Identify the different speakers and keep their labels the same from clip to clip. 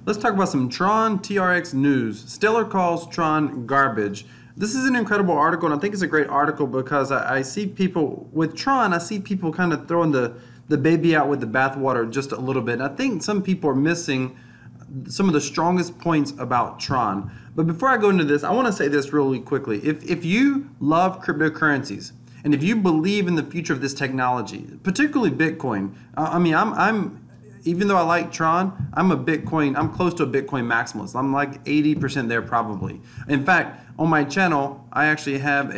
Speaker 1: Let's talk about some Tron TRX news. Stellar calls Tron garbage. This is an incredible article, and I think it's a great article because I see people, with Tron, I see people kind of throwing the baby out with the bathwater just a little bit. And I think some people are missing some of the strongest points about Tron. But before I go into this, I want to say this really quickly. If you love cryptocurrencies, and if you believe in the future of this technology, particularly Bitcoin, I'm even though I like Tron, I'm close to a Bitcoin maximalist. I'm like 80% there probably. In fact, on my channel, I actually have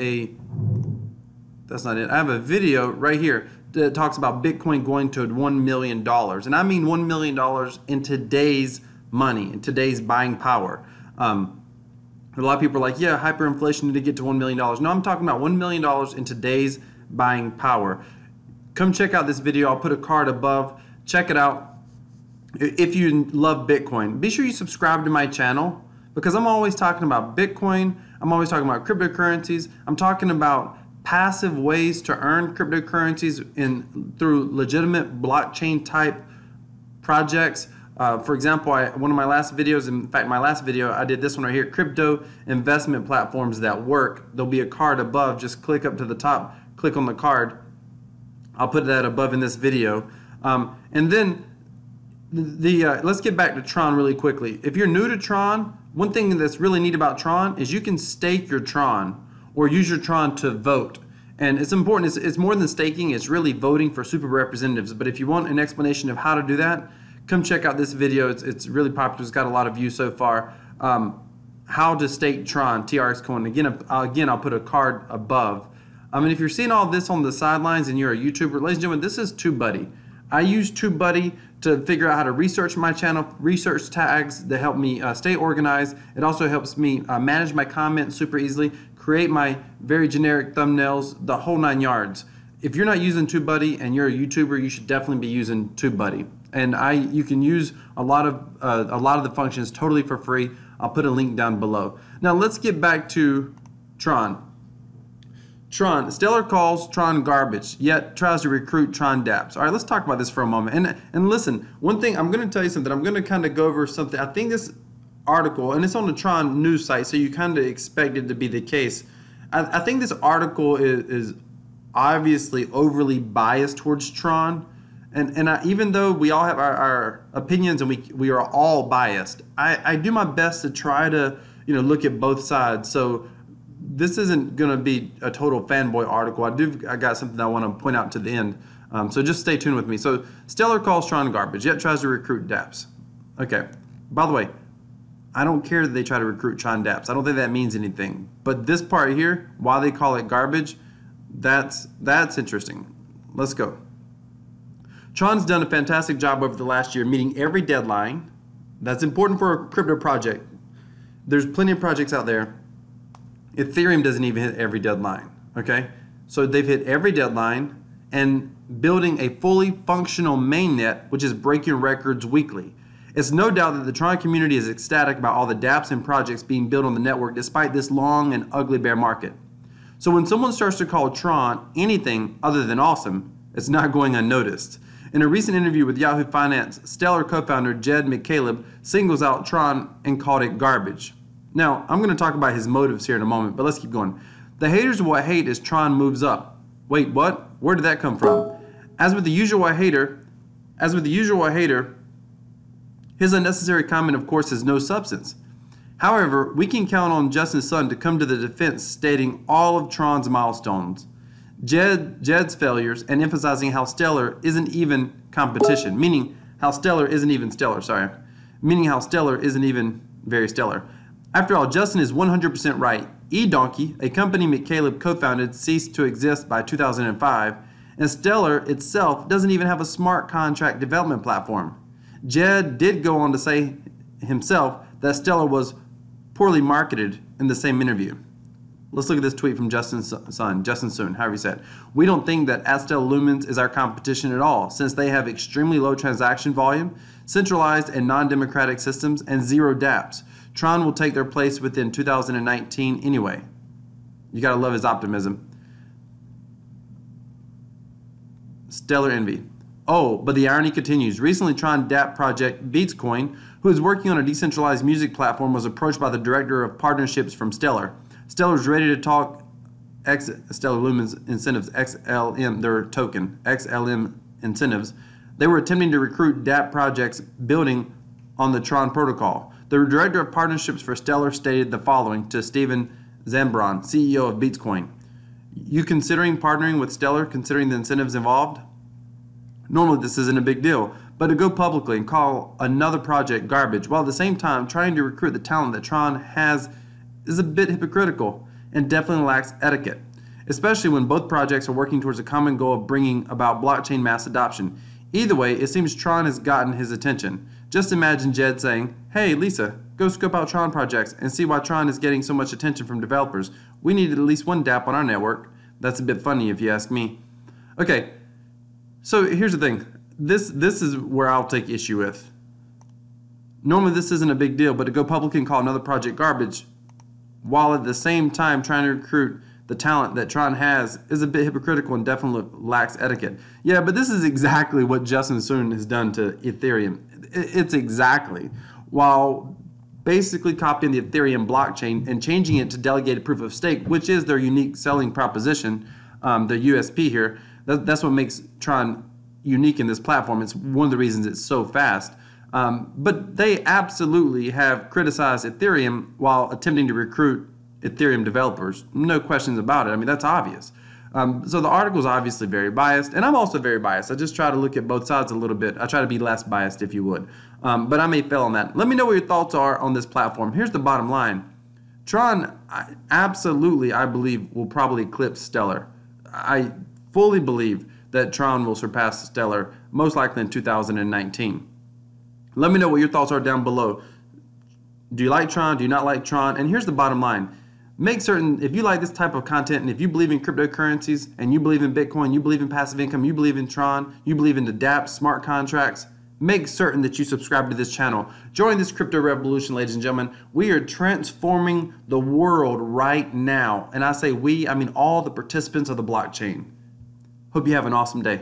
Speaker 1: that's not it. I have a video right here that talks about Bitcoin going to $1 million. And I mean $1 million in today's money, in today's buying power. A lot of people are like, yeah, hyperinflation need to get to $1 million. No, I'm talking about $1 million in today's buying power. Come check out this video. I'll put a card above. Check it out. If you love Bitcoin, be sure you subscribe to my channel because I'm always talking about Bitcoin. I'm always talking about cryptocurrencies. I'm talking about passive ways to earn cryptocurrencies through legitimate blockchain type projects. For example, one of my last videos, in fact my last video, I did this one right here, crypto investment platforms that work. There'll be a card above, just click up to the top, click on the card. I'll put that above in this video. And then let's get back to Tron really quickly. If you're new to Tron, one thing that's really neat about Tron is you can stake your Tron or use your Tron to vote. And it's important, it's more than staking, it's really voting for super representatives. But if you want an explanation of how to do that, come check out this video. It's really popular, it's got a lot of views so far. How to stake Tron TRX coin. Again, I'll put a card above. And if you're seeing all this on the sidelines and you're a YouTuber, ladies and gentlemen, this is TubeBuddy. I use TubeBuddy to figure out how to research my channel, research tags that help me stay organized. It also helps me manage my comments super easily, create my very generic thumbnails, the whole 9 yards. If you're not using TubeBuddy and you're a YouTuber, you should definitely be using TubeBuddy. And you can use a lot of the functions totally for free. I'll put a link down below. Now let's get back to Tron. Stellar calls Tron garbage, yet tries to recruit Tron Dapps. All right, let's talk about this for a moment. And listen, one thing, I'm going to tell you something. I'm going to kind of go over something. I think this article, and it's on the Tron news site, so you kind of expect it to be the case. I think this article is obviously overly biased towards Tron. And even though we all have our opinions and we are all biased, I do my best to try to look at both sides. So this isn't going to be a total fanboy article. I got something I want to point out to the end. So just stay tuned with me. So Stellar calls Tron garbage, yet tries to recruit Dapps. Okay. By the way, I don't care that they try to recruit Tron Dapps. I don't think that means anything. But this part here, why they call it garbage, that's interesting. Let's go. Tron's done a fantastic job over the last year meeting every deadline. That's important for a crypto project. There's plenty of projects out there. Ethereum doesn't even hit every deadline, okay? So they've hit every deadline and building a fully functional mainnet, which is breaking records weekly. It's no doubt that the Tron community is ecstatic about all the dApps and projects being built on the network despite this long and ugly bear market. So when someone starts to call Tron anything other than awesome, it's not going unnoticed. In a recent interview with Yahoo Finance, Stellar co-founder Jed McCaleb singles out Tron and called it garbage. Now, I'm going to talk about his motives here in a moment, but let's keep going. The haters will hate as Tron moves up. Wait, what? Where did that come from? As with the usual hater, his unnecessary comment, of course, has no substance. However, we can count on Justin's son to come to the defense, stating all of Tron's milestones, Jed's failures, and emphasizing how Stellar isn't even competition, meaning how Stellar isn't even very stellar. After all, Justin is 100% right. eDonkey, a company McCaleb co-founded, ceased to exist by 2005, and Stellar itself doesn't even have a smart contract development platform. Jed did go on to say himself that Stellar was poorly marketed in the same interview. Let's look at this tweet from Justin's son, Justin Soon, however you said. We don't think that Stellar Lumens is our competition at all, since they have extremely low transaction volume, centralized and non-democratic systems, and zero dApps. Tron will take their place within 2019 anyway. You gotta love his optimism. Stellar envy. Oh, but the irony continues. Recently, Tron Dapp project Beatscoin, who is working on a decentralized music platform, was approached by the director of partnerships from Stellar. Stellar is ready to talk Stellar Lumen's incentives, XLM, their token, XLM incentives. They were attempting to recruit Dapp projects building on the Tron protocol. The director of partnerships for Stellar stated the following to Steven Zambron, CEO of Beatscoin. You considering partnering with Stellar, considering the incentives involved? Normally this isn't a big deal, but to go publicly and call another project garbage while at the same time trying to recruit the talent that Tron has is a bit hypocritical and definitely lacks etiquette, especially when both projects are working towards a common goal of bringing about blockchain mass adoption. Either way, it seems Tron has gotten his attention. Just imagine Jed saying, "Hey Lisa, go scope out Tron projects and see why Tron is getting so much attention from developers. We need at least one dApp on our network." That's a bit funny if you ask me. Okay, so here's the thing. This is where I'll take issue with. Normally this isn't a big deal, but to go public and call another project garbage while at the same time trying to recruit the talent that Tron has is a bit hypocritical and definitely lacks etiquette. Yeah, but this is exactly what Justin Sun has done to Ethereum. It's exactly. While basically copying the Ethereum blockchain and changing it to delegated proof of stake, which is their unique selling proposition, the USP here. That's what makes Tron unique in this platform. It's one of the reasons it's so fast. But they absolutely have criticized Ethereum while attempting to recruit Ethereum developers. No questions about it. I mean, that's obvious. So the article is obviously very biased, and I'm also very biased. I just try to look at both sides a little bit. I try to be less biased, if you would. But I may fail on that. Let me know what your thoughts are on this platform. Here's the bottom line. Tron, absolutely, I believe, will probably eclipse Stellar. I fully believe that Tron will surpass Stellar, most likely in 2019. Let me know what your thoughts are down below. Do you like Tron? Do you not like Tron? And here's the bottom line. Make certain, if you like this type of content and if you believe in cryptocurrencies and you believe in Bitcoin, you believe in passive income, you believe in Tron, you believe in the dApps, smart contracts, make certain that you subscribe to this channel. Join this crypto revolution, ladies and gentlemen. We are transforming the world right now. And I say we, I mean all the participants of the blockchain. Hope you have an awesome day.